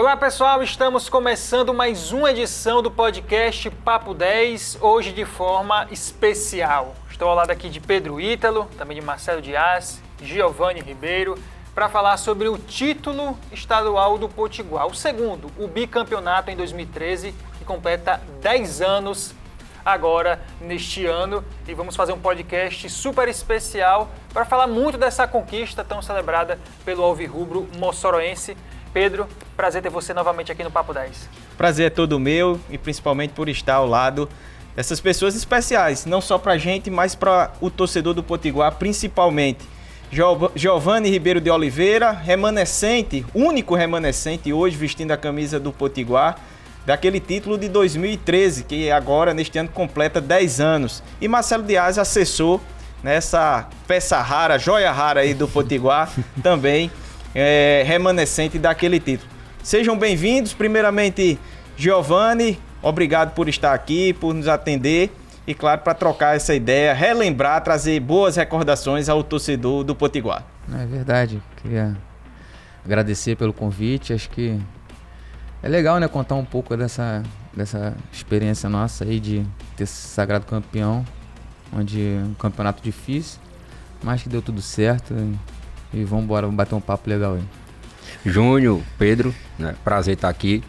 Olá pessoal, estamos começando mais uma edição do podcast Papo 10, hoje de forma especial. Estou ao lado aqui de Pedro Ítalo, também de Marcelo Dias, Giovanni Ribeiro, para falar sobre o título estadual do Potiguar, o segundo, o bicampeonato em 2013, que completa 10 anos agora neste ano, e vamos fazer um podcast super especial para falar muito dessa conquista tão celebrada pelo alvirrubro moçoroense. Pedro, prazer ter você novamente aqui no Papo 10. Prazer é todo meu, e principalmente por estar ao lado dessas pessoas especiais, não só pra gente, mas para o torcedor do Potiguar, principalmente. Giovanni Ribeiro de Oliveira, remanescente, único remanescente hoje vestindo a camisa do Potiguar, daquele título de 2013, que agora, neste ano, completa 10 anos. E Marcelo Dias, assessor nessa peça rara, joia rara aí do Potiguar, também remanescente daquele título. Sejam bem-vindos, primeiramente Giovanni, obrigado por estar aqui, por nos atender e claro, para trocar essa ideia, relembrar, trazer boas recordações ao torcedor do Potiguar. É verdade, queria agradecer pelo convite, acho que é legal, né, contar um pouco dessa experiência nossa aí de ter se sagrado campeão, onde um campeonato difícil, mas que deu tudo certo. E vamos bater um papo legal aí. Júnior, Pedro, né? Prazer estar aqui,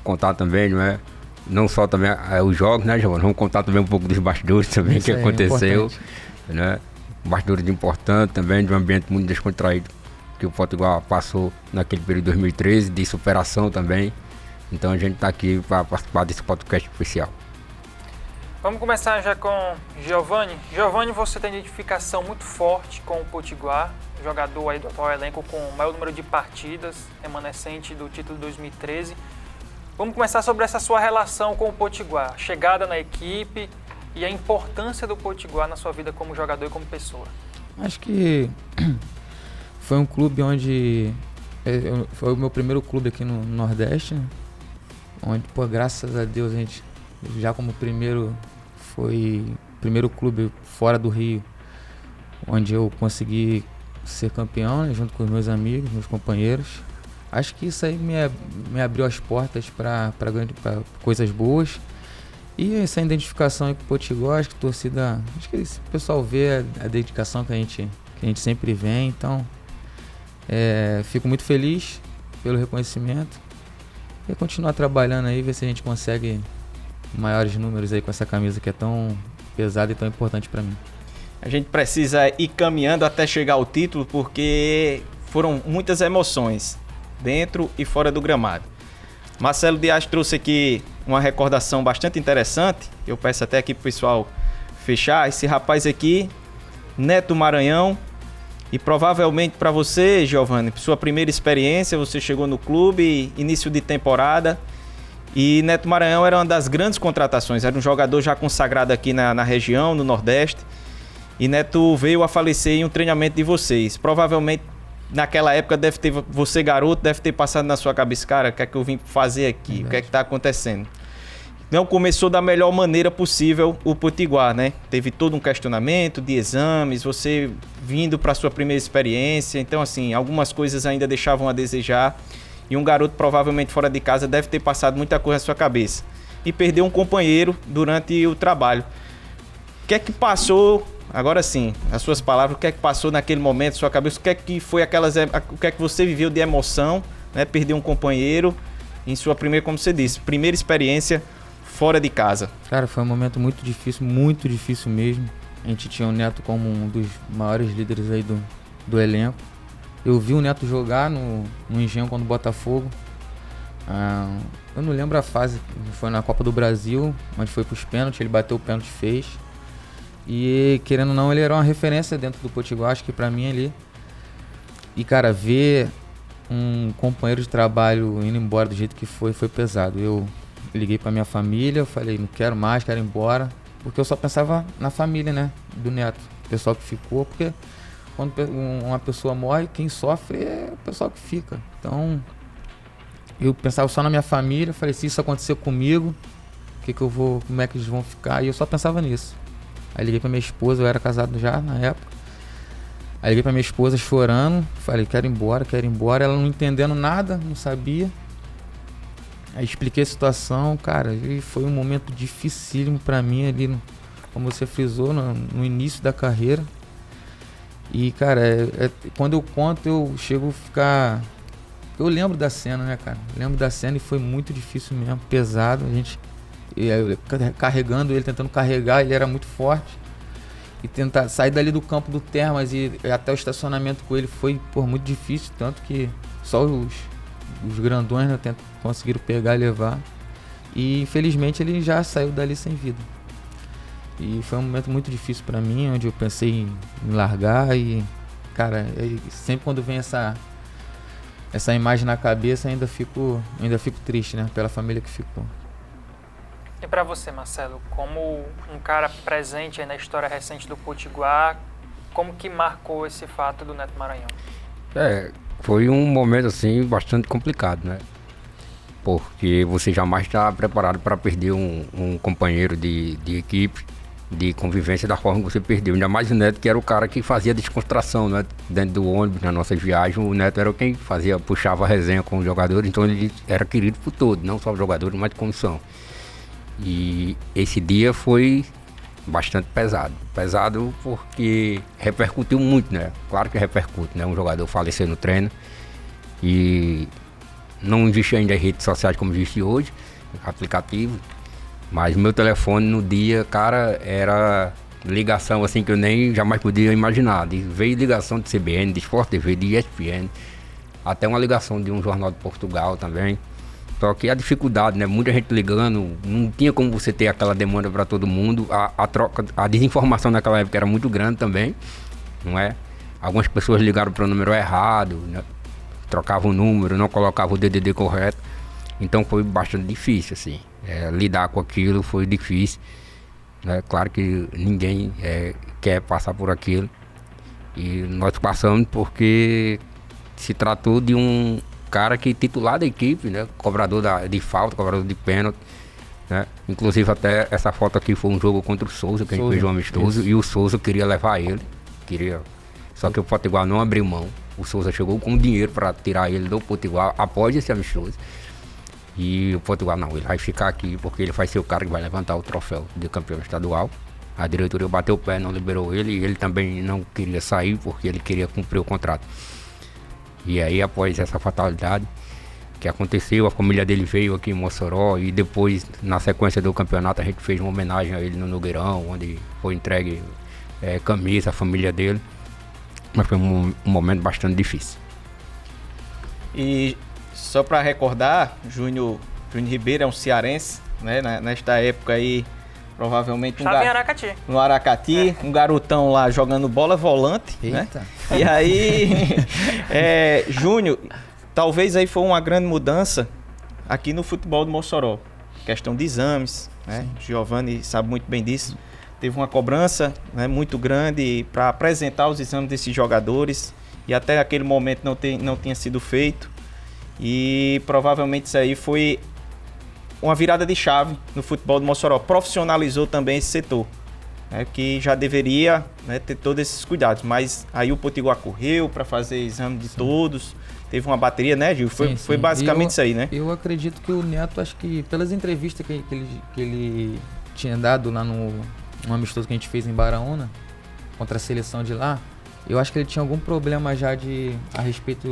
contar também, não é? Não só também os jogos, né, Giovanni? Vamos contar também um pouco dos bastidores também. Isso que aconteceu, né? Bastidores importantes também, de um ambiente muito descontraído que o Potiguar passou naquele período de 2013, de superação também. Então a gente está aqui para participar desse podcast especial. Vamos começar já com Giovanni. Giovanni, você tem identificação muito forte com o Potiguar, jogador aí do atual elenco com o maior número de partidas, remanescente do título de 2013. Vamos começar sobre essa sua relação com o Potiguar, chegada na equipe e a importância do Potiguar na sua vida como jogador e como pessoa. Acho que foi um clube onde... Foi o meu primeiro clube aqui no Nordeste, né? Onde, pô, graças a Deus, a gente já como primeiro clube fora do Rio, onde eu consegui ser campeão, né, junto com os meus amigos, meus companheiros. Acho que isso aí me abriu as portas para coisas boas. E essa identificação aí com o Potiguar, acho que a torcida, acho que o pessoal vê a dedicação que a gente sempre vem. Então, fico muito feliz pelo reconhecimento e continuar trabalhando aí, ver se a gente consegue maiores números aí com essa camisa que é tão pesada e tão importante para mim. A gente precisa ir caminhando até chegar ao título, porque foram muitas emoções, dentro e fora do gramado. Marcelo Dias trouxe aqui uma recordação bastante interessante, eu peço até aqui pro pessoal fechar. Esse rapaz aqui, Neto Maranhão, e provavelmente para você, Giovanni, sua primeira experiência, você chegou no clube, início de temporada, e Neto Maranhão era uma das grandes contratações, era um jogador já consagrado aqui na região, no Nordeste, e Neto veio a falecer em um treinamento de vocês. Provavelmente naquela época você garoto deve ter passado na sua cabeça, cara, o que é que eu vim fazer aqui? Verdade. O que é que está acontecendo? Não começou da melhor maneira possível o Potiguar, né? Teve todo um questionamento de exames, você vindo para sua primeira experiência, então assim, algumas coisas ainda deixavam a desejar, e um garoto provavelmente fora de casa deve ter passado muita coisa na sua cabeça. E perdeu um companheiro durante o trabalho. O que é que passou... Agora sim, as suas palavras, o que é que passou naquele momento, sua cabeça, o que é que foi o que é que você viveu de emoção, né? Perder um companheiro em sua primeira, como você disse, primeira experiência fora de casa. Cara, foi um momento muito difícil mesmo. A gente tinha o Neto como um dos maiores líderes aí do elenco. Eu vi o Neto jogar no Engenhão contra o Botafogo. Eu não lembro a fase, foi na Copa do Brasil, onde foi pros pênaltis, ele bateu o pênalti e fez. E querendo ou não, ele era uma referência dentro do Potiguar, acho que pra mim ali. E cara, ver um companheiro de trabalho indo embora do jeito que foi pesado. Eu liguei pra minha família, eu falei, não quero mais, quero ir embora. Porque eu só pensava na família, né, do Neto, o pessoal que ficou. Porque quando uma pessoa morre, quem sofre é o pessoal que fica. Então, eu pensava só na minha família, eu falei, se isso acontecer comigo, como é que eles vão ficar? E eu só pensava nisso. Aí liguei pra minha esposa, eu era casado já na época. Aí liguei pra minha esposa chorando, falei, quero ir embora. Ela não entendendo nada, não sabia. Aí expliquei a situação, cara, e foi um momento dificílimo pra mim ali, como você frisou, no início da carreira. E, cara, quando eu conto, eu chego a ficar... Eu lembro da cena, né, cara? Lembro da cena e foi muito difícil mesmo, pesado. A gente carregando ele, tentando carregar, ele era muito forte. E tentar sair dali do campo do Termas e até o estacionamento com ele foi muito difícil, tanto que só os grandões, né, conseguiram pegar e levar. E infelizmente ele já saiu dali sem vida. E foi um momento muito difícil pra mim, onde eu pensei em largar e, cara, sempre quando vem essa imagem na cabeça, ainda fico triste, né, pela família que ficou. E para você, Marcelo, como um cara presente aí na história recente do Potiguar, como que marcou esse fato do Neto Maranhão? Foi um momento assim bastante complicado, né? Porque você jamais está preparado para perder um companheiro de equipe, de convivência da forma que você perdeu. Ainda mais o Neto, que era o cara que fazia descontração, né? Dentro do ônibus, nas nossas viagens, o Neto era quem puxava a resenha com os jogadores, então ele era querido por todos, não só os jogadores, mas de comissão. E esse dia foi bastante pesado. Pesado porque repercutiu muito, né? Claro que repercute, né? Um jogador falecer no treino. E não existe ainda redes sociais como existe hoje, aplicativo. Mas meu telefone no dia, cara, era ligação assim que eu nem jamais podia imaginar. Veio ligação de CBN, de Sport TV, de ESPN, até uma ligação de um jornal de Portugal também. Só que a dificuldade, né? Muita gente ligando, não tinha como você ter aquela demanda para todo mundo. A troca, a desinformação naquela época era muito grande também, não é? Algumas pessoas ligaram para o número errado, né? Trocavam o número, não colocavam o DDD correto. Então foi bastante difícil, assim. Lidar com aquilo foi difícil, né? Claro que ninguém quer passar por aquilo. E nós passamos porque se tratou de um cara que titular da equipe, né? Cobrador de falta, cobrador de pênalti, né? Inclusive até essa foto aqui foi um jogo contra o Souza, que a gente fez um amistoso, isso. E o Souza queria levar ele, só que o Potiguar não abriu mão. O Souza chegou com dinheiro para tirar ele do Potiguar após esse amistoso. E o Potiguar não, ele vai ficar aqui porque ele vai ser o cara que vai levantar o troféu de campeão estadual. A diretoria bateu o pé, não liberou ele, e ele também não queria sair porque ele queria cumprir o contrato. E aí, após essa fatalidade que aconteceu, a família dele veio aqui em Mossoró e depois, na sequência do campeonato, a gente fez uma homenagem a ele no Nogueirão, onde foi entregue camisa à família dele. Mas foi um momento bastante difícil. E só para recordar, Júnior Ribeiro é um cearense, né? Nesta época aí, provavelmente estava em Aracati. No Aracati, um garotão lá jogando bola volante, né? E aí, Júnior, talvez aí foi uma grande mudança aqui no futebol do Mossoró. Questão de exames, né? Giovanni sabe muito bem disso. Teve uma cobrança, né, muito grande para apresentar os exames desses jogadores e até aquele momento não tinha sido feito. E provavelmente isso aí foi uma virada de chave no futebol do Mossoró. Profissionalizou também esse setor, né, que já deveria, né, ter todos esses cuidados. Mas aí o Potiguar correu para fazer exame de todos. Teve uma bateria, né, Gil? Foi basicamente isso aí, né? Eu acredito que o Neto, acho que pelas entrevistas que ele tinha dado lá no amistoso que a gente fez em Baraúna, contra a seleção de lá, eu acho que ele tinha algum problema já a respeito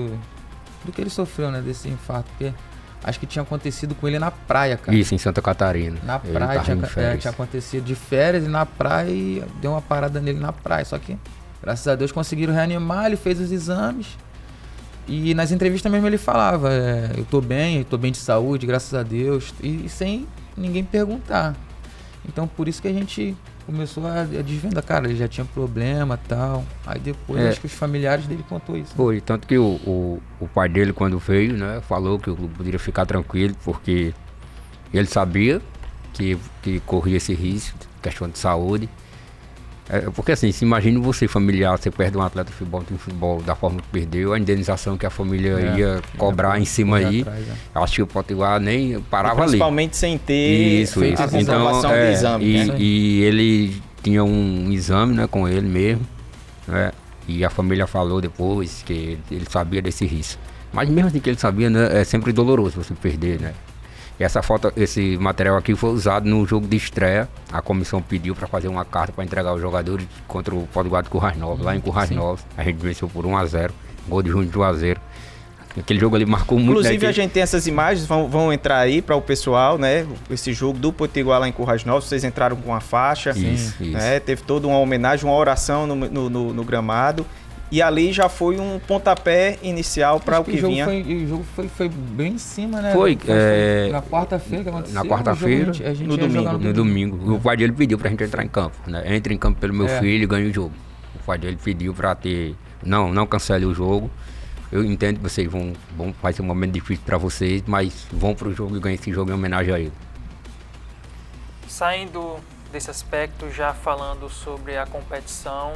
do que ele sofreu, né, desse infarto, porque acho que tinha acontecido com ele na praia, cara. Isso, em Santa Catarina. Na praia, tinha acontecido de férias e na praia, e deu uma parada nele na praia, só que, graças a Deus, conseguiram reanimar, ele fez os exames, e nas entrevistas mesmo ele falava, eu tô bem de saúde, graças a Deus, e sem ninguém perguntar. Então, por isso que a gente começou a desvendar, cara, ele já tinha problema e tal. Aí depois, acho que os familiares dele contou isso. Foi, tanto que o pai dele, quando veio, né, falou que o clube poderia ficar tranquilo, porque ele sabia que corria esse risco, questão de saúde. Porque assim, se imagina você familiar, você perde um atleta de futebol da forma que perdeu, a indenização que a família ia cobrar em cima aí, acho que o Potiguar nem parava principalmente ali. Sem ter feito a comprovação de exame. E ele tinha um exame, né, com ele mesmo, né, e a família falou depois que ele sabia desse risco. Mas mesmo assim que ele sabia, né, é sempre doloroso você perder, né. Esse material aqui foi usado no jogo de estreia. A comissão pediu para fazer uma carta para entregar aos jogadores contra o Potiguar de Currais Novos. Lá em Currais Novos, a gente venceu por 1-0. Gol de Júnior Juazeiro. Aquele jogo ali marcou muito. Inclusive, a gente tem essas imagens, vão entrar aí para o pessoal, né? Esse jogo do Potiguar lá em Currais Novos, vocês entraram com a faixa. Isso. Né? Teve toda uma homenagem, uma oração no gramado. E ali já foi um pontapé inicial para o que vinha. O jogo foi bem em cima, né? Foi na quarta-feira que aconteceu. Na quarta-feira, no domingo. O pai dele pediu pra gente entrar em campo, né? Entre em campo pelo meu filho e ganhe o jogo. O pai dele pediu pra ter... Não cancele o jogo. Eu entendo que vocês vai ser um momento difícil pra vocês, mas vão pro jogo e ganhem esse jogo em homenagem a ele. Saindo desse aspecto, já falando sobre a competição,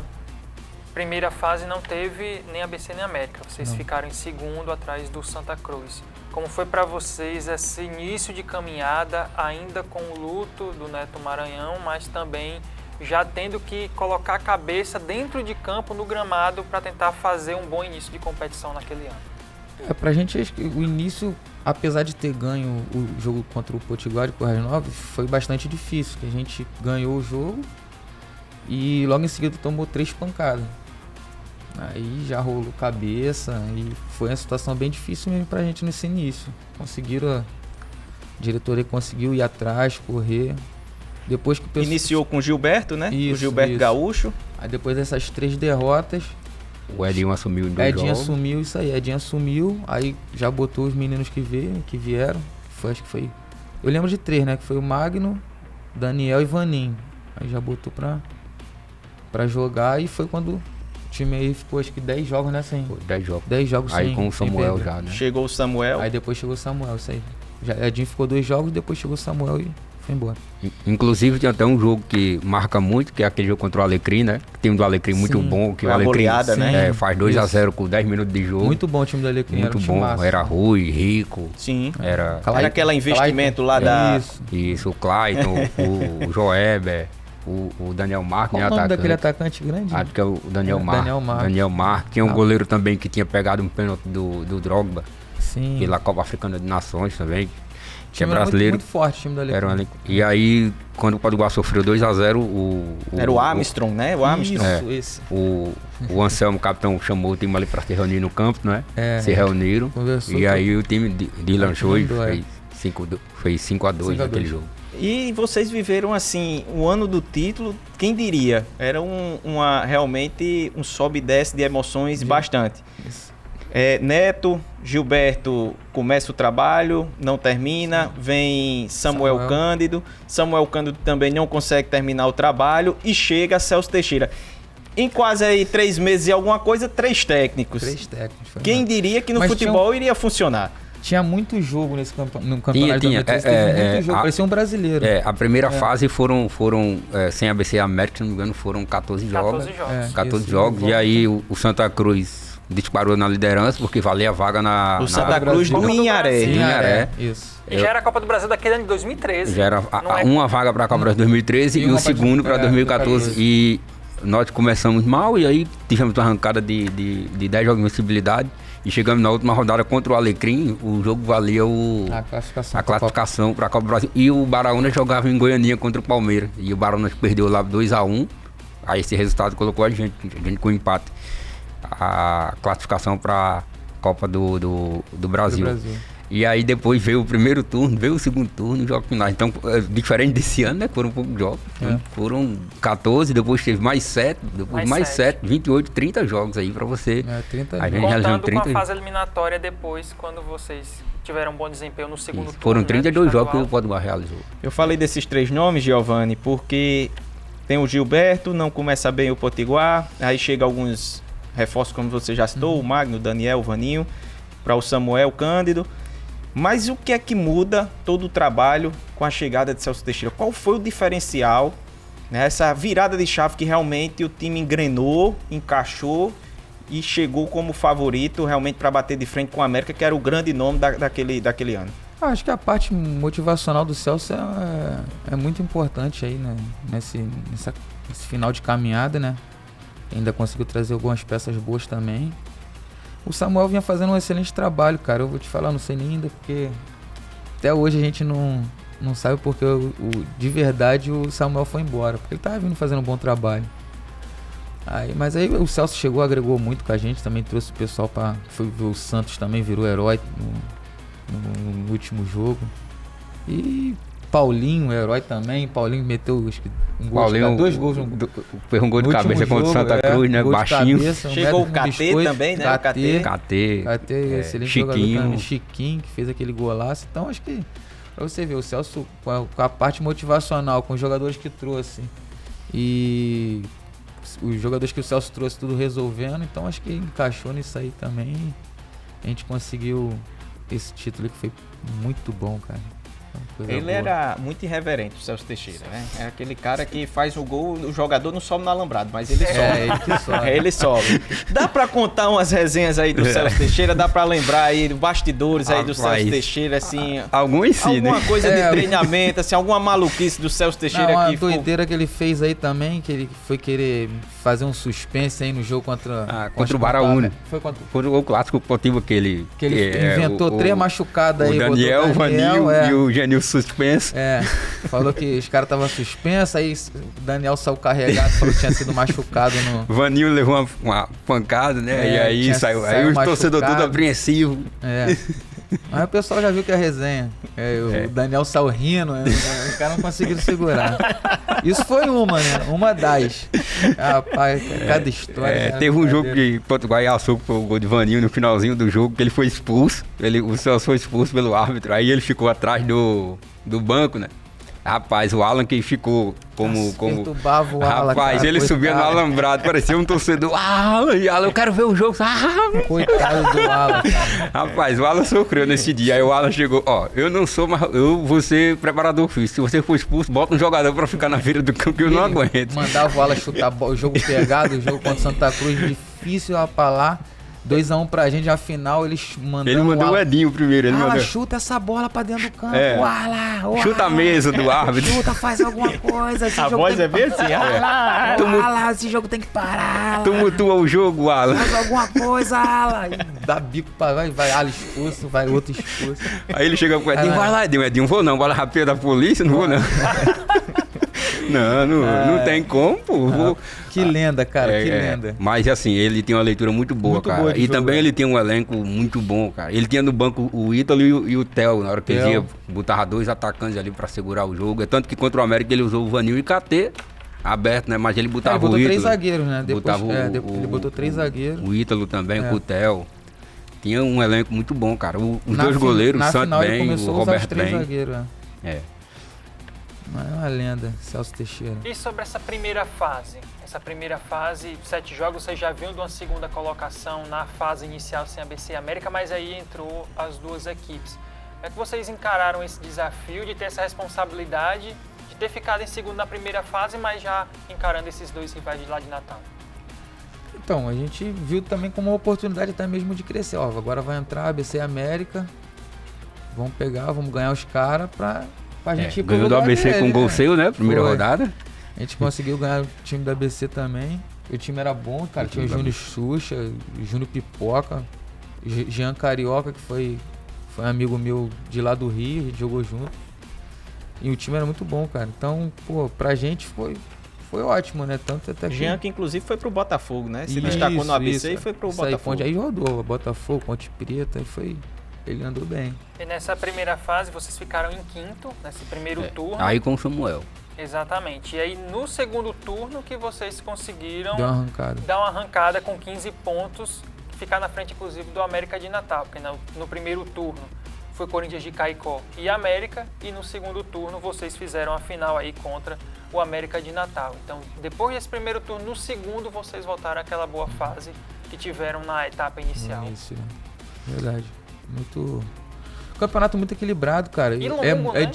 primeira fase não teve nem ABC nem América. Vocês ficaram em segundo atrás do Santa Cruz. Como foi para vocês esse início de caminhada, ainda com o luto do Neto Maranhão, mas também já tendo que colocar a cabeça dentro de campo, no gramado, para tentar fazer um bom início de competição naquele ano? Pra gente, acho que o início, apesar de ter ganho o jogo contra o Potiguar de Currais Novos, foi bastante difícil, que a gente ganhou o jogo e logo em seguida tomou 3 pancadas. Aí já rolou cabeça e foi uma situação bem difícil mesmo pra gente nesse início. A diretoria conseguiu ir atrás, correr. Depois que Iniciou com o Gilberto, né? Isso, o Gilberto Gaúcho. Aí depois dessas 3 derrotas... O Edinho assumiu em 2 jogos. Assumiu isso aí. Edinho assumiu, aí já botou os meninos que vieram. Acho que foi... Eu lembro de 3, né? Que foi o Magno, Daniel e Vaninho. Aí já botou pra jogar e foi quando... O time aí ficou acho que 10 jogos, né? 10 jogos aí sem, com o Samuel sem já, né? Chegou o Samuel. Aí depois chegou o Samuel, isso aí. Edinho ficou 2 jogos, depois chegou o Samuel e foi embora. Inclusive tem até um jogo que marca muito, que é aquele jogo contra o Alecrim, né? O time do Alecrim muito bom, que o Alecrim goleada, né? Faz 2-0 com 10 minutos de jogo. Muito bom o time do Alecrim. Muito bom, era Rui, Rico. Sim. Era aquele investimento lá da... Isso, o Clayton, o Joeber. O Daniel Marques, qual o nome daquele atacante grande? Acho que é o Daniel Marques. Tinha um goleiro também que tinha pegado um pênalti do Drogba. Sim. Pela Copa Africana de Nações também. Que é Muito brasileiro. forte o time do Alecrim. E aí, quando o Potiguar sofreu 2-0, era o Armstrong, né? O Armstrong. Isso. O Anselmo, o capitão, chamou o time ali pra se reunir no campo, né? Se reuniram. Conversou. E aí o time de Lanchoy fez 5-2 naquele jogo. E vocês viveram assim, o ano do título, quem diria? Era realmente um sobe e desce de emoções bastante. Neto, Gilberto começa o trabalho, não termina, vem Samuel Cândido. Samuel Cândido também não consegue terminar o trabalho e chega Celso Teixeira. Em quase aí 3 meses e alguma coisa, 3 técnicos. 3 técnicos. Quem diria que no futebol iria funcionar? Tinha muito jogo no campeonato. Tinha. Muito jogo, parecia um brasileiro. A primeira fase foram sem ABC América, se não me engano, foram 14 jogos. 14 jogos. E aí o Santa Cruz disparou na liderança, porque valia a vaga na... O Santa Cruz do Inharé. Isso. E já era a Copa do Brasil daquele ano de 2013. Já era uma vaga para a Copa de 2013 e o segundo para 2014. E nós começamos mal e aí tivemos uma arrancada de 10 jogos de invencibilidade. E chegamos na última rodada contra o Alecrim, o jogo valia a classificação para a Copa do Brasil. E o Baraúna jogava em Goianinha contra o Palmeiras. E o Baraúna perdeu lá 2-1. Aí esse resultado colocou a gente com empate. A classificação para a Copa do Brasil. E aí depois veio o primeiro turno, veio o segundo turno e jogos finais. Então, diferente desse ano, né? Foram poucos jogos. Foram 14, depois teve mais 7, depois mais 7, 28, 30 jogos aí pra você. 30 a gente contando 30 com a fase eliminatória depois, quando vocês tiveram um bom desempenho no segundo turno. Foram 32 jogos que o Potiguar realizou. Eu falei desses 3 nomes, Giovanni, porque tem o Gilberto, não começa bem o Potiguar, aí chega alguns reforços, como você já citou, o Magno, o Daniel, o Vaninho, para o Samuel Cândido. Mas o que é que muda todo o trabalho com a chegada de Celso Teixeira? Qual foi o diferencial, né? Essa virada de chave que realmente o time engrenou, encaixou e chegou como favorito realmente para bater de frente com o América, que era o grande nome daquele ano? Acho que a parte motivacional do Celso é muito importante aí, né? Nesse final de caminhada, né? Ainda conseguiu trazer algumas peças boas também. O Samuel vinha fazendo um excelente trabalho, cara. Eu vou te falar, não sei nem ainda, porque até hoje a gente não sabe porque de verdade o Samuel foi embora, porque ele tava vindo fazendo um bom trabalho. Mas aí o Celso chegou, agregou muito com a gente, também trouxe o pessoal para... O Santos também virou herói no último jogo. E Paulinho, herói também. Paulinho meteu um gol, Paulinho, 2 gols. Foi um gol de cabeça contra o Santa Cruz, né? Baixinho. Cabeça, Chegou o KT também, né? KT, excelente Chiquinho. Jogador também. Chiquinho, que fez aquele golaço. Então acho que, pra você ver, o Celso com a parte motivacional, com os jogadores que trouxe e os jogadores que o Celso trouxe tudo resolvendo, então acho que encaixou nisso aí também. A gente conseguiu esse título que foi muito bom, cara. Ele boa. Era muito irreverente, o Celso Teixeira, né? É aquele cara que faz o gol, o jogador não sobe no alambrado, mas ele sobe. Ele que sobe. Ele sobe. Dá pra contar umas resenhas aí do Celso Teixeira? Dá pra lembrar aí, bastidores aí do Celso Teixeira, assim... Alguns sim, né? Alguma coisa de treinamento, assim, alguma maluquice do Celso Teixeira aqui. Uma doideira que ele fez aí também, que ele foi querer fazer um suspense aí no jogo contra o Baraúna. Foi o clássico esportivo que ele inventou 3 machucadas aí. O Daniel, o Vanil e o Genil suspenso. Falou que os caras estavam suspensos, aí o Daniel saiu carregado, falou que tinha sido machucado no... Vanil levou uma pancada, né? E aí saiu. Aí os torcedores tudo apreensivos. Mas o pessoal já viu que é resenha. O Daniel saiu rindo, os caras não conseguiram segurar. Isso foi uma, né? Uma das. Rapaz, cada história. Teve um jogo que Portugal assou com o gol de Vaninho no finalzinho do jogo, que ele foi expulso. O Celso foi expulso pelo árbitro. Aí ele ficou atrás do banco, né? Rapaz, o Alan que ficou como... Perturbava o Alan. Rapaz, ele subia no alambrado, parecia um torcedor. Alan, eu quero ver o jogo. Coitado do Alan. Rapaz, o Alan sofreu nesse dia. Aí o Alan chegou, eu não sou, mas eu vou ser preparador físico. Se você for expulso, bota um jogador pra ficar na beira do campo que eu não aguento. Mandava o Alan chutar o jogo pegado, o jogo contra o Santa Cruz, difícil a falar. 2-1 pra gente, afinal eles mandando... Ele mandou o Edinho primeiro. Ele mandou... chuta essa bola pra dentro do campo. Chuta a mesa do árbitro. Chuta, faz alguma coisa. A voz é bem assim. Esse jogo tem que parar. Tumultua o jogo, Alan. Faz alguma coisa, Alan. Dá bico pra... Vai Alan expulso, vai outro expulso. Aí ele chega pro Edinho, vai lá, Edinho. Edinho, vou não. Vai lá, rapinha da polícia, não vou não. Não tem como, pô. Que lenda, cara, que lenda. Mas assim, ele tem uma leitura muito boa, cara. Boa e também ele tem um elenco muito bom, cara. Ele tinha no banco o Ítalo e o Theo, na hora que ele ia, botava 2 atacantes ali pra segurar o jogo. É tanto que contra o América ele usou o Vanil e KT aberto, né? Mas ele botava o Ítalo. Ele botou 3 zagueiros, né? Depois, ele botou 3 zagueiros. O Ítalo também, com o Theo. Tinha um elenco muito bom, cara. Os 2 goleiros, o Santos bem, o Roberto bem. Zagueiros, Mas é uma lenda, Celso Teixeira. E sobre essa primeira fase? Essa primeira fase, 7 jogos, vocês já viram de uma segunda colocação na fase inicial sem ABC e América, mas aí entrou as 2 equipes. Como é que vocês encararam esse desafio de ter essa responsabilidade de ter ficado em segundo na primeira fase, mas já encarando esses 2 rivais de lá de Natal? Então, a gente viu também como uma oportunidade até mesmo de crescer. Agora vai entrar ABC e América, vamos ganhar os caras pra gente ir pro ganhou do ABC com gol seu, né? Primeira rodada. A gente conseguiu ganhar o time do ABC também. O time era bom, cara. Tinha o Júnior Xuxa, Júnior Pipoca, Jean Carioca, que foi amigo meu de lá do Rio, a gente jogou junto. E o time era muito bom, cara. Então, pra gente foi ótimo, né? Tanto até que... Jean, que inclusive foi pro Botafogo, né? Se destacou no ABC e foi pro Botafogo. Aí rodou, Botafogo, Ponte Preta, ele andou bem. E nessa primeira fase, vocês ficaram em 5º, nesse primeiro turno. Aí com o Samuel. Exatamente. E aí no segundo turno que vocês conseguiram dar uma arrancada com 15 pontos, ficar na frente inclusive do América de Natal, porque no primeiro turno foi Corinthians de Caicó e América, e no segundo turno vocês fizeram a final aí contra o América de Natal. Então, depois desse primeiro turno, no segundo vocês voltaram àquela boa fase que tiveram na etapa inicial. Isso, verdade. Muito... Campeonato muito equilibrado, cara. E longo, né?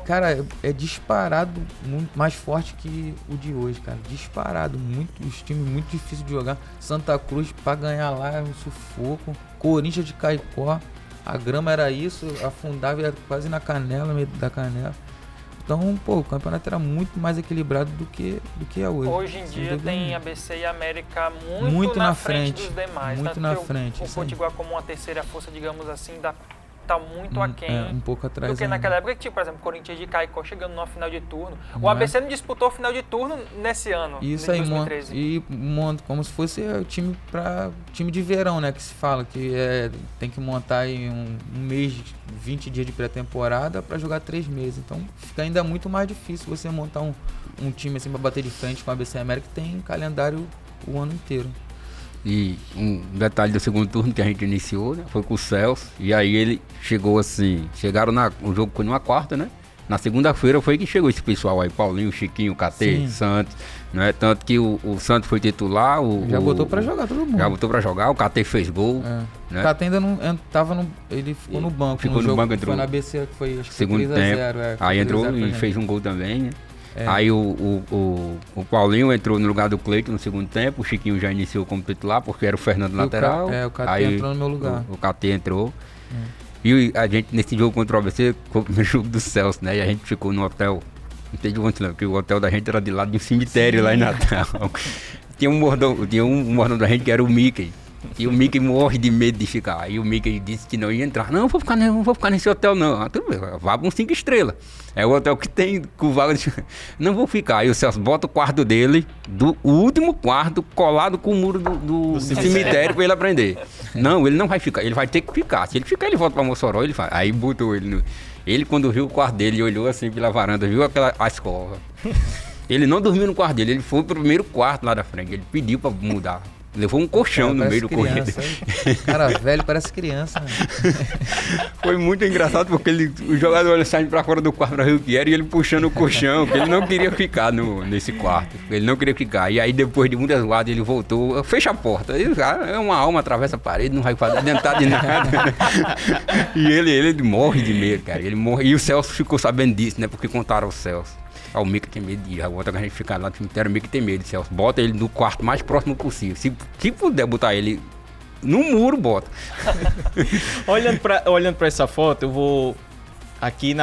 Cara, é disparado muito mais forte que o de hoje, cara. Disparado. Os times muito difíceis de jogar. Santa Cruz, pra ganhar lá, é um sufoco. Corinthians de Caicó. A grama era isso, afundava, ia quase na canela, meio da canela. Então, o campeonato era muito mais equilibrado do que é hoje. Hoje em dia tem ABC e América muito na frente dos demais. Muito na frente. O Potiguar como uma terceira força, digamos assim, tá muito aquém um pouco atrás do que ainda. naquela época que tinha, por exemplo, Corinthians de Caicó chegando numa final de turno. O Não ABC não disputou o final de turno nesse ano, Isso em aí, 2013. monta como se fosse time de verão, né? Que se fala que tem que montar em um mês, 20 dias de pré-temporada para jogar 3 meses. Então fica ainda muito mais difícil você montar um time assim para bater de frente com a ABC América, que tem calendário o ano inteiro. E um detalhe do segundo turno que a gente iniciou, né, foi com o Celso. E aí ele chegou assim, o jogo foi numa quarta, né? Na segunda-feira foi que chegou esse pessoal aí, Paulinho, Chiquinho, KT, Santos, né? Tanto que o Santos foi titular, já botou pra jogar todo mundo. Já botou pra jogar, o KT fez gol. Né? O KT ainda não tava ele ficou no banco. Ficou no banco, entrou. Foi na ABC, que foi, acho que segundo foi 3-0, tempo. Aí entrou e fez um gol também, né? Aí o Paulinho entrou no lugar do Cleiton no segundo tempo, o Chiquinho já iniciou como titular, porque era o Fernando lateral. O KT aí entrou no meu lugar. O KT entrou. E a gente, nesse jogo contra o ABC, foi o primeiro jogo do Celso, né? E a gente ficou no hotel, não sei de onde, porque o hotel da gente era de lado de um cemitério lá em Natal. Tinha um mordomo da gente que era o Mickey. E o Mickey morre de medo de ficar. Aí o Mickey disse que não ia entrar. Não vou ficar nesse hotel não. Tudo bem, vá para um 5 estrelas. É o hotel que tem com vaga de... Não vou ficar. Aí o Celso bota o quarto dele, o último quarto, colado com o muro do cemitério para ele aprender. Não, ele não vai ficar. Ele vai ter que ficar. Se ele ficar, ele volta para Mossoró. Ele faz. Aí botou ele. Ele, quando viu o quarto dele, ele olhou assim pela varanda, viu a escova. Ele não dormiu no quarto dele. Ele foi pro primeiro quarto lá da frente. Ele pediu para mudar. Levou um colchão no meio do corredor. Cara velho, parece criança. Né? Foi muito engraçado porque o jogador saindo pra fora do quarto pra ver o que era e ele puxando o colchão, porque ele não queria ficar nesse quarto. Ele não queria ficar. E aí depois de muitas guardas ele voltou, fecha a porta. Ele, é uma alma, atravessa a parede, não vai fazer adiantar de nada. E ele morre de medo, cara. Ele morre. E o Celso ficou sabendo disso, né? Porque contaram ao Celso. O Mickey tem medo de ir, a outra que a gente fica lá no cemitério, o Mickey tem medo, Celso. Bota ele no quarto mais próximo possível. Se puder botar ele no muro, bota. Olhando pra essa foto, eu vou aqui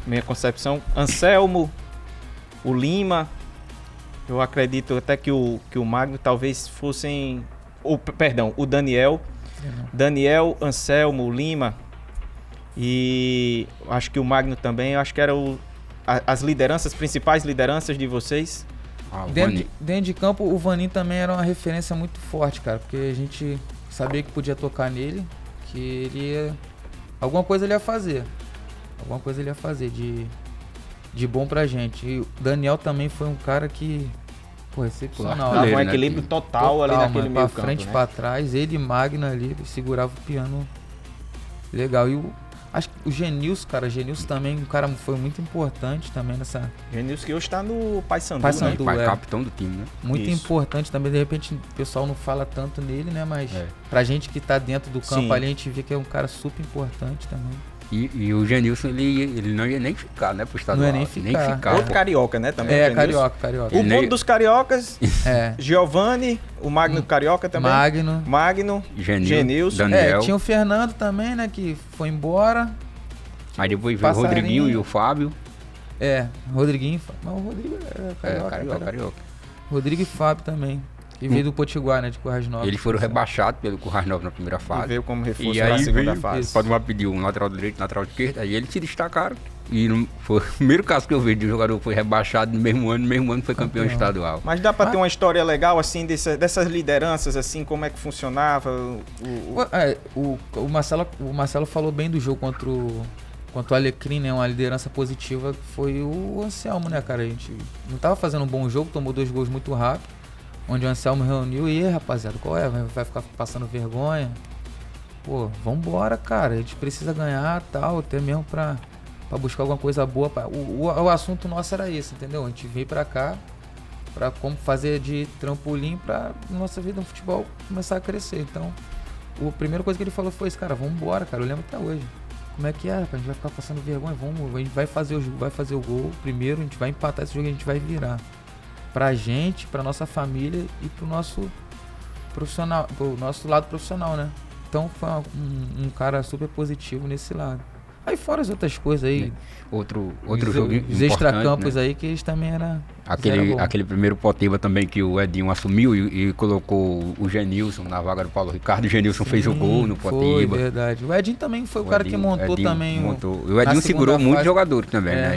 minha concepção, Anselmo, o Lima, eu acredito até que o Magno talvez fossem, o Daniel, Anselmo, o Lima, e acho que o Magno também, acho que era as principais lideranças de vocês. Dentro de campo, o Vaninho também era uma referência muito forte, cara, porque a gente sabia que podia tocar nele, que ele ia... Alguma coisa ele ia fazer de bom pra gente. E o Daniel também foi um cara que, excepcional. Dava um equilíbrio total ali naquele meio campo, pra frente, né? pra trás, ele e Magno ali, segurava o piano legal. E acho que o Genilson também, um cara foi muito importante também nessa... Genilson que hoje tá no Paysandu, né? Capitão do time, né? Muito importante também, de repente o pessoal não fala tanto nele, né? Mas pra gente que tá dentro do campo ali, a gente vê que é um cara super importante também. E o Genilson, ele não ia nem ficar, né, pro estadual. Não ia nem ficar. Outro carioca, né, também. Carioca. O mundo dos cariocas, Giovanni, o Magno carioca também. Magno, Genilson. Daniel. Tinha o Fernando também, né, que foi embora. Aí depois veio o Rodriguinho e o Fábio. Rodriguinho, mas o Rodrigo era carioca. Rodrigo e Fábio também. E veio do Potiguar, né, de Currais Novos. Eles foram rebaixados pelo Currais Novos na primeira fase. E veio como reforço na segunda fase. Pode pedir um lateral direito, lateral esquerdo, aí eles se destacaram. E foi o primeiro caso que eu vejo de um jogador que foi rebaixado no mesmo ano foi campeão estadual. Mas dá pra ter uma história legal, assim, dessas lideranças, assim, como é que funcionava? O Marcelo falou bem do jogo contra o Alecrim, né? Uma liderança positiva, foi o Anselmo, né, cara? A gente não tava fazendo um bom jogo, tomou 2 gols muito rápido. Onde o Anselmo reuniu, e aí, rapaziada, qual é? Vai ficar passando vergonha? Pô, vambora, cara, a gente precisa ganhar, tal, até mesmo pra buscar alguma coisa boa. O assunto nosso era esse, entendeu? A gente veio pra cá pra como fazer de trampolim pra nossa vida no futebol começar a crescer. Então, a primeira coisa que ele falou foi isso, cara, vambora, cara, eu lembro até hoje. Como é que é, rapaz? A gente vai ficar passando vergonha, a gente vai fazer o jogo, vai fazer o gol primeiro, a gente vai empatar esse jogo e a gente vai virar. Pra gente, pra nossa família e pro nosso profissional, pro nosso lado profissional, né? Então foi um cara super positivo nesse lado. Aí fora as outras coisas aí. Outro jogo os extracampos, né? Aí que eles também era Aquele primeiro Poteba também que o Edinho assumiu e colocou o Genilson na vaga do Paulo Ricardo. O Genilson fez o gol no Poteba. Foi verdade. O Edinho também foi o cara que montou também. O Edinho segurou muitos jogadores também, né?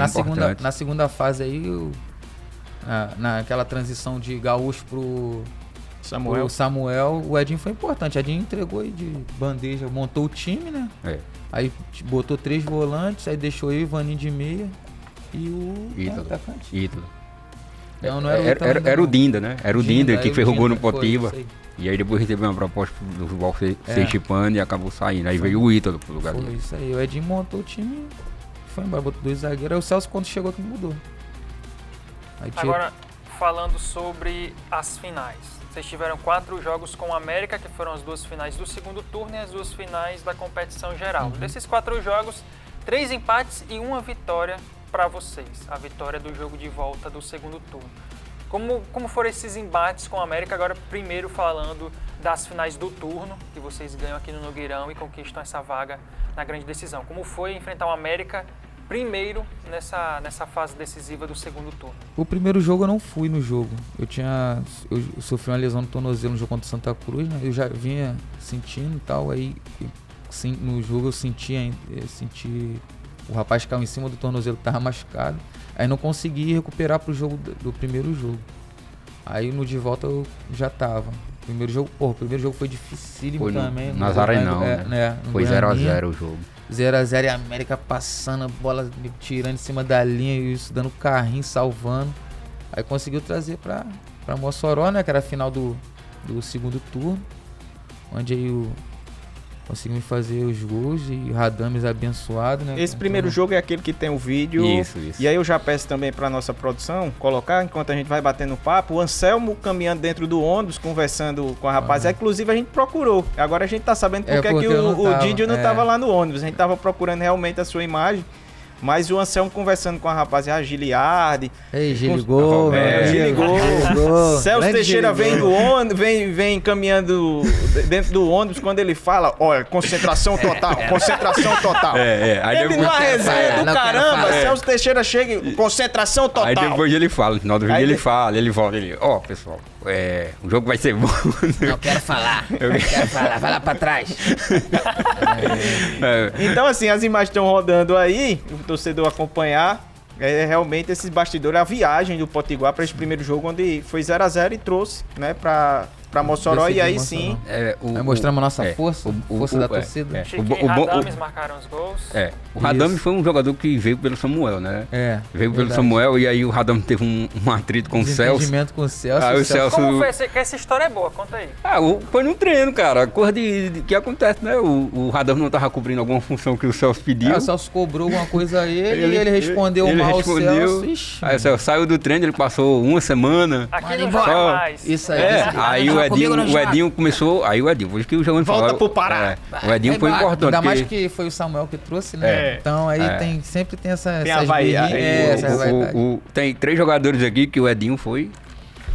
Na segunda fase aí, naquela transição de Gaúcho pro Samuel, o Edinho foi importante. O Edinho entregou aí de bandeja, montou o time, né? Aí botou 3 volantes, aí deixou eu e o Ivaninho de meia e o atacante. Ídolo. Não era o Dinda, né? Era o Dinda que fez o gol no Poteba. E aí depois recebeu uma proposta do futebol Sergipano e acabou saindo. Aí veio o Ítalo pro lugar dele. Foi isso aí. O Edinho montou o time, foi embora, botou 2 zagueiros. Aí o Celso, quando chegou aqui, mudou. Agora, falando sobre as finais. Vocês tiveram 4 jogos com o América, que foram as 2 finais do segundo turno e as 2 finais da competição geral. Desses 4 jogos, 3 empates e 1 vitória para vocês. A vitória do jogo de volta do segundo turno. Como foram esses embates com o América? Agora, primeiro falando das finais do turno, que vocês ganham aqui no Nogueirão e conquistam essa vaga na grande decisão. Como foi enfrentar o América primeiro nessa fase decisiva do segundo turno? O primeiro jogo eu não fui no jogo. Eu sofri uma lesão no tornozelo no jogo contra o Santa Cruz, né? Eu já vinha sentindo e tal, aí no jogo eu senti o rapaz caiu em cima do tornozelo que tava machucado. Aí não consegui recuperar pro jogo do primeiro jogo. Aí no de volta eu já tava. O primeiro jogo foi dificílimo também. Nazarenão, né? Foi 0x0 o jogo. 0x0 e a América passando a bola, tirando em cima da linha e isso, dando carrinho, salvando. Aí conseguiu trazer pra Mossoró, né? Que era a final do segundo turno. Onde aí conseguimos fazer os gols e Radames abençoado, né? Esse primeiro jogo é aquele que tem o vídeo. Isso. E aí eu já peço também pra nossa produção colocar, enquanto a gente vai batendo papo, o Anselmo caminhando dentro do ônibus, conversando com a rapaziada. Inclusive a gente procurou. Agora a gente tá sabendo porque que o Didio não tava lá no ônibus. A gente tava procurando realmente a sua imagem. Mas o Anselmo conversando com a rapaziada, Giliardi. Ei, Giligol. Giligol. Celso Teixeira vem do ônibus, vem caminhando dentro do ônibus quando ele fala, olha, concentração total. Aí ele numa resenha do caramba, Celso Teixeira chega e concentração total. Aí depois ele fala, no final do vídeo ele volta, pessoal, o jogo vai ser bom. Não quero falar, vai lá pra trás. Então assim, as imagens estão rodando aí, o torcedor acompanhar, realmente esses bastidores, a viagem do Potiguar para esse primeiro jogo, onde foi 0x0 e trouxe, né, para Mossoró, e aí sim... mostramos a nossa força da torcida. Chiquinho e Radames marcaram os gols. O Radames foi um jogador que veio pelo Samuel, né? Veio pelo Samuel e aí o Radames teve um atrito com o Celso. Entendimento com o Celso. Aí o Celso... Como foi? Essa história é boa, conta aí. Foi no treino, cara. Coisa que acontece, né? O Radames não tava cobrindo alguma função que o Celso pediu. O Celso cobrou alguma coisa a ele e ele respondeu mal ao Celso. Ixi, aí o Celso saiu do treino, ele passou uma semana. Aqui não vai mais. Isso aí. Aí o Edinho começou. Aí o Edinho, foi o que o Giovanni falou. Volta pro Pará. O Edinho foi importante. Ainda mais que foi o Samuel que trouxe, né? Então aí sempre tem essa tem 3 jogadores aqui que o Edinho foi.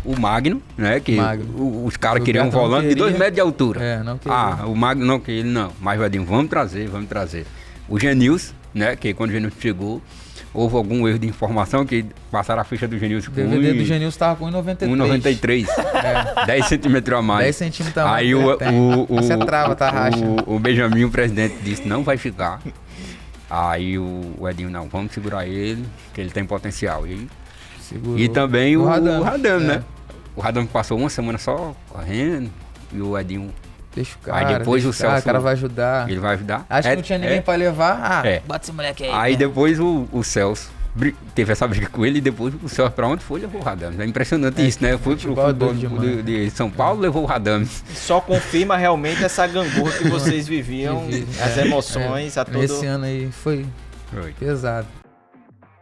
O Magno, né? Que os caras queriam um volante de 2 metros de altura. Não queria. O Magno não queria, não. Mas o Edinho, vamos trazer. O Genilson, né? Que quando o Genilson chegou, houve algum erro de informação que passaram a ficha do Genilson com o DVD do Genilson estava com 1,93. 10 centímetros a mais. 10 centímetros a mais. Aí Você trava, tá racha. O Benjamin, o presidente, disse, não vai ficar. Aí o Edinho, não, vamos segurar ele, que ele tem potencial. E também o Radames, né? O Radames passou uma semana só correndo e o Edinho... Deixa o cara, aí depois o Celso... o cara vai ajudar. Ele vai ajudar. Acho que não tinha ninguém pra levar. Bota esse moleque aí. Aí depois o Celso teve essa briga com ele e depois o Celso pra onde foi, levou o Radames. É impressionante isso, né? Foi pro futebol de São Paulo, levou o Radames. Só confirma realmente essa gangorra que vocês viviam, as emoções, a todo... Esse ano aí foi pesado.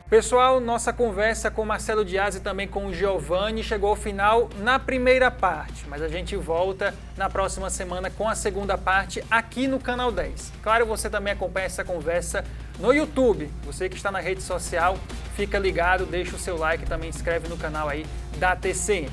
Pessoal, nossa conversa com o Marcelo Dias e também com o Giovanni chegou ao final na primeira parte, mas a gente volta na próxima semana com a segunda parte aqui no Canal 10. Claro, você também acompanha essa conversa no YouTube. Você que está na rede social, fica ligado, deixa o seu like e também inscreve no canal aí da TCM.